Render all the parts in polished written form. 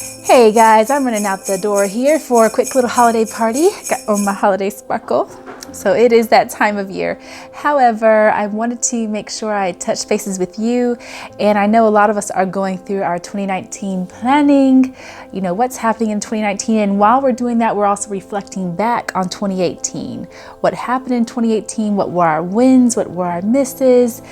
Hey guys, I'm running out the door here for a quick little holiday party. Got on my holiday sparkle. So it is that time of year. However, I wanted to make sure I touch bases with you. And I know a lot of us are going through our 2019 planning, what's happening in 2019. And while we're doing that, we're also reflecting back on 2018. What happened in 2018? What were our wins? What were our misses?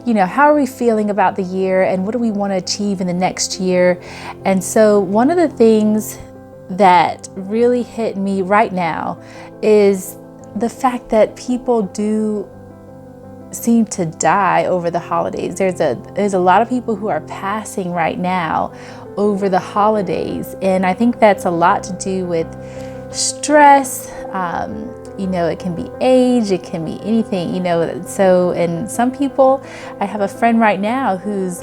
How are we feeling about the year and what do we want to achieve in the next year? And so one of the things that really hit me right now is the fact that people do seem to die over the holidays. There's a lot of people who are passing right now over the holidays. And I think that's a lot to do with stress. It can be age, it can be anything, So, and some people, I have a friend right now whose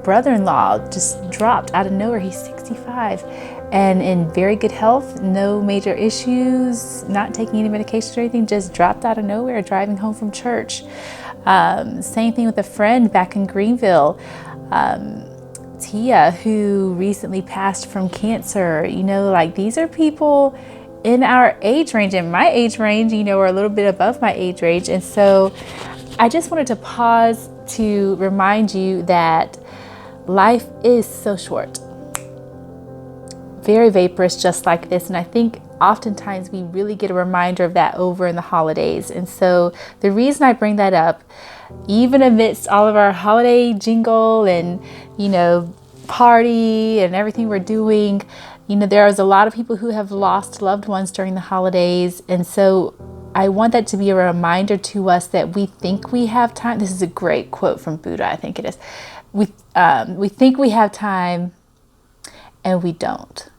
brother-in-law just dropped out of nowhere. He's 65 and in very good health, no major issues, not taking any medications or anything, just dropped out of nowhere, driving home from church. Same thing with a friend back in Greenville, Tia, who recently passed from cancer. These are people in our age range, in my age range, or a little bit above my age range. And so I just wanted to pause to remind you that life is so short, very vaporous, just like this. And I think oftentimes we really get a reminder of that over in the holidays. And so the reason I bring that up, even amidst all of our holiday jingle and, party and everything we're doing, there's a lot of people who have lost loved ones during the holidays. And so I want that to be a reminder to us that we think we have time. This is a great quote from Buddha, I think it is. We think we have time and we don't.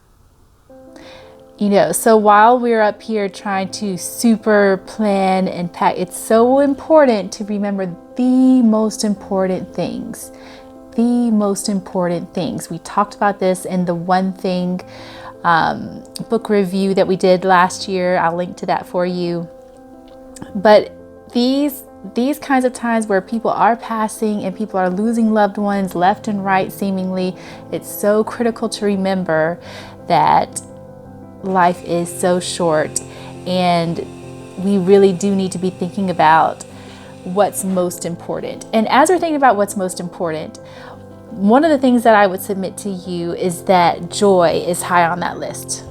So while we're up here trying to super plan and pack, it's so important to remember the most important things. The most important things. We talked about this in the One Thing book review that we did last year. I'll link to that for you. But these kinds of times where people are passing and people are losing loved ones left and right seemingly, it's so critical to remember that life is so short and we really do need to be thinking about what's most important. And as we're thinking about what's most important, one of the things that I would submit to you is that joy is high on that list.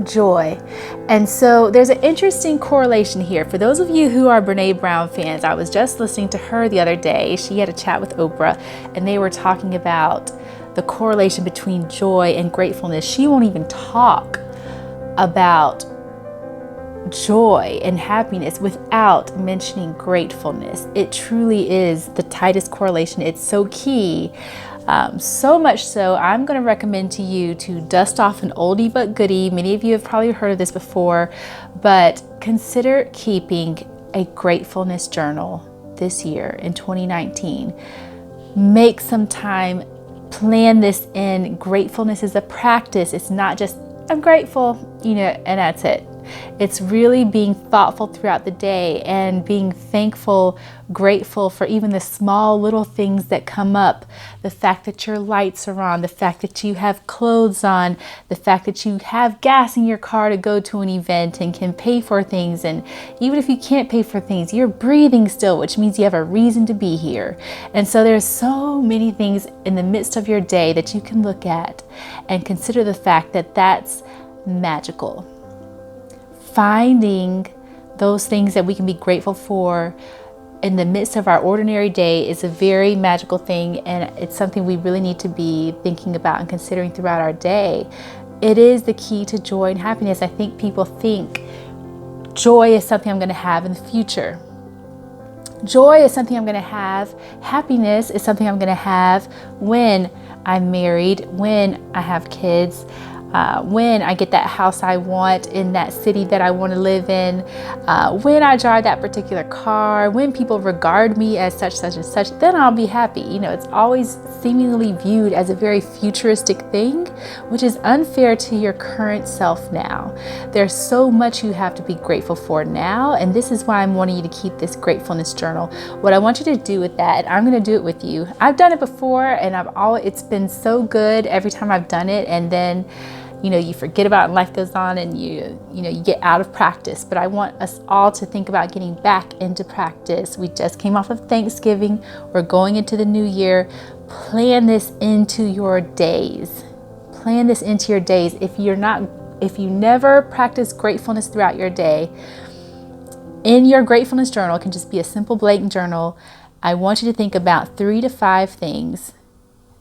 Joy. And so there's an interesting correlation here. For those of you who are Brene Brown fans, I was just listening to her the other day. She had a chat with Oprah and they were talking about the correlation between joy and gratefulness. She won't even talk about joy and happiness without mentioning gratefulness. It truly is the tightest correlation. It's so key. So much so, I'm going to recommend to you to dust off an oldie but goodie. Many of you have probably heard of this before, but consider keeping a gratefulness journal this year in 2019. Make some time, plan this in. Gratefulness is a practice. It's not just, I'm grateful, and that's it. It's really being thoughtful throughout the day and being thankful, grateful for even the small little things that come up. The fact that your lights are on, the fact that you have clothes on, the fact that you have gas in your car to go to an event and can pay for things. And even if you can't pay for things, you're breathing still, which means you have a reason to be here. And so there's so many things in the midst of your day that you can look at and consider the fact that that's magical. Finding those things that we can be grateful for in the midst of our ordinary day is a very magical thing, and it's something we really need to be thinking about and considering throughout our day. It is the key to joy and happiness. I think people think joy is something I'm going to have in the future. Joy is something I'm going to have. Happiness is something I'm going to have when I'm married, when I have kids, when I get that house I want in that city that I want to live in, when I drive that particular car, when people regard me as such, such, and such, then I'll be happy. It's always seemingly viewed as a very futuristic thing. which is unfair to your current self now. There's so much you have to be grateful for now, and this is why I'm wanting you to keep this gratefulness journal. What I want you to do with that, and I'm going to do it with you. I've done it before, and it's been so good every time I've done it, and then you forget about it and life goes on, and you get out of practice. But I want us all to think about getting back into practice. We just came off of Thanksgiving. We're going into the new year. Plan this into your days. Plan this into your days. If you never practice gratefulness throughout your day, in your gratefulness journal, it can just be a simple blank journal. I want you to think about 3 to 5 things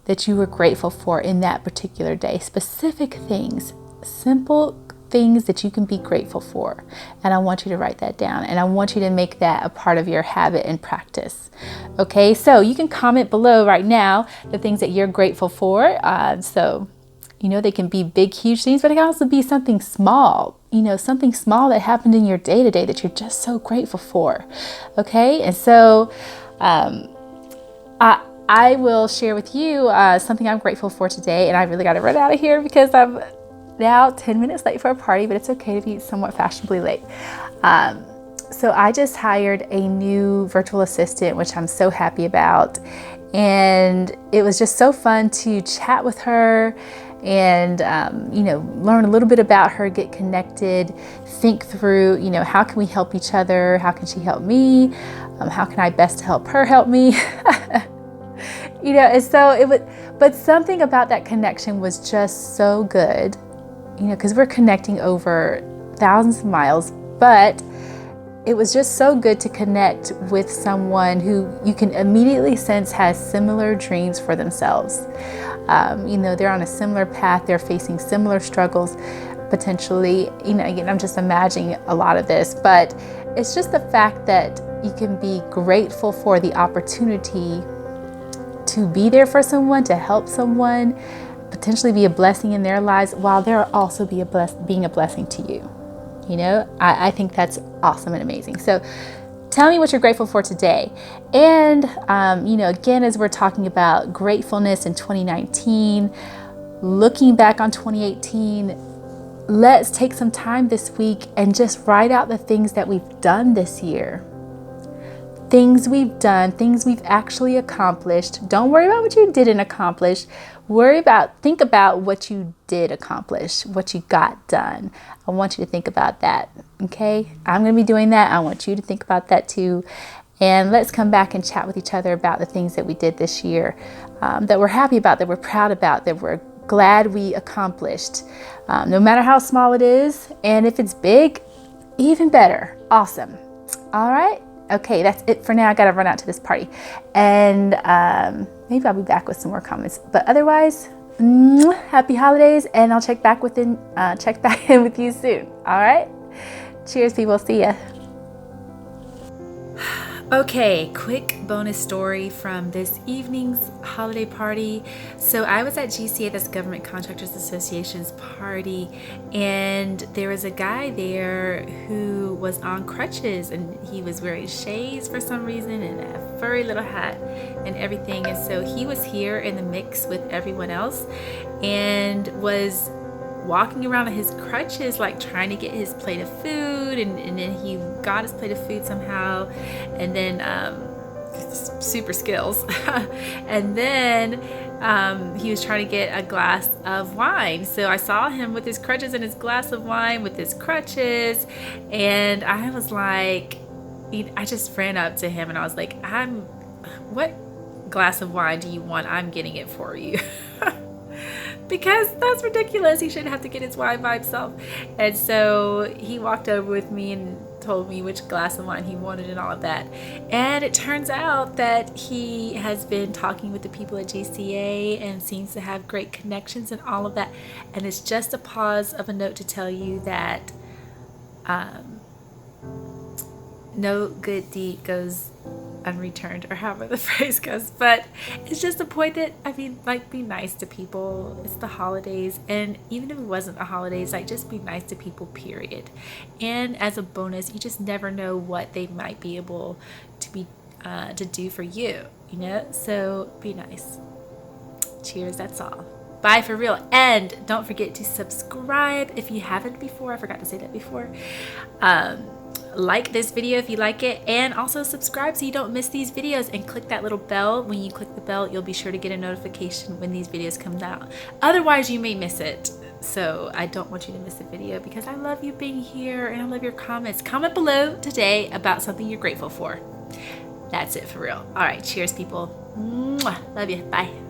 that you were grateful for in that particular day. Specific things, simple things that you can be grateful for. And I want you to write that down, and I want you to make that a part of your habit and practice. Okay, so you can comment below right now the things that you're grateful for. They can be big, huge things, but it can also be something small, something small that happened in your day-to-day that you're just so grateful for. Okay, and so I will share with you something I'm grateful for today, and I really got to run out of here because I'm now 10 minutes late for a party, but it's okay to be somewhat fashionably late. So I just hired a new virtual assistant, which I'm so happy about, and it was just so fun to chat with her and learn a little bit about her, get connected, think through, how can we help each other? How can she help me? How can I best help her help me? And so but something about that connection was just so good, because we're connecting over thousands of miles, but it was just so good to connect with someone who you can immediately sense has similar dreams for themselves. They're on a similar path, they're facing similar struggles, potentially, again, I'm just imagining a lot of this, but it's just the fact that you can be grateful for the opportunity to be there for someone, to help someone, potentially be a blessing in their lives, while they're also being a blessing to you. I think that's awesome and amazing. So tell me what you're grateful for today. And, again, as we're talking about gratefulness in 2019, looking back on 2018, let's take some time this week and just write out the things that we've done this year. Things we've done, things we've actually accomplished. Don't worry about what you didn't accomplish. Think about what you did accomplish, what you got done. I want you to think about that, okay? I'm going to be doing that. I want you to think about that too. And let's come back and chat with each other about the things that we did this year, that we're happy about, that we're proud about, that we're glad we accomplished. No matter how small it is, and if it's big, even better. Awesome. All right. Okay, that's it for now. I got to run out to this party, and maybe I'll be back with some more comments. But otherwise, happy holidays, and I'll check back in with you soon. All right. Cheers, people. See ya. Okay, quick bonus story from this evening's holiday party. So I was at GCA, that's Government Contractors Association's party, and there was a guy there who was on crutches, and he was wearing shades for some reason and a furry little hat and everything. And so he was here in the mix with everyone else and was walking around on his crutches, like trying to get his plate of food, and then he got his plate of food somehow, and then super skills and then he was trying to get a glass of wine. So I saw him with his crutches and his glass of wine with his crutches, and I was like, I just ran up to him and I was like, what glass of wine do you want? I'm getting it for you. Because that's ridiculous. He shouldn't have to get his wine by himself. And so he walked over with me and told me which glass of wine he wanted and all of that. And it turns out that he has been talking with the people at GCA and seems to have great connections and all of that. And it's just a pause of a note to tell you that no good deed goes unreturned, or however the phrase goes. But it's just a point that, be nice to people. It's the holidays, and even if it wasn't the holidays, just be nice to people, period. And as a bonus, you just never know what they might be able to do for you, so be nice. Cheers, that's all. Bye for real. And don't forget to subscribe if you haven't before. I forgot to say that before. Like this video if you like it, and also subscribe so you don't miss these videos, and click that little bell. When you click the bell, you'll be sure to get a notification when these videos come out. Otherwise, you may miss it. So I don't want you to miss the video because I love you being here and I love your comments. Comment below today about something you're grateful for. That's it for real. All right, cheers, people. Mwah. Love you. Bye.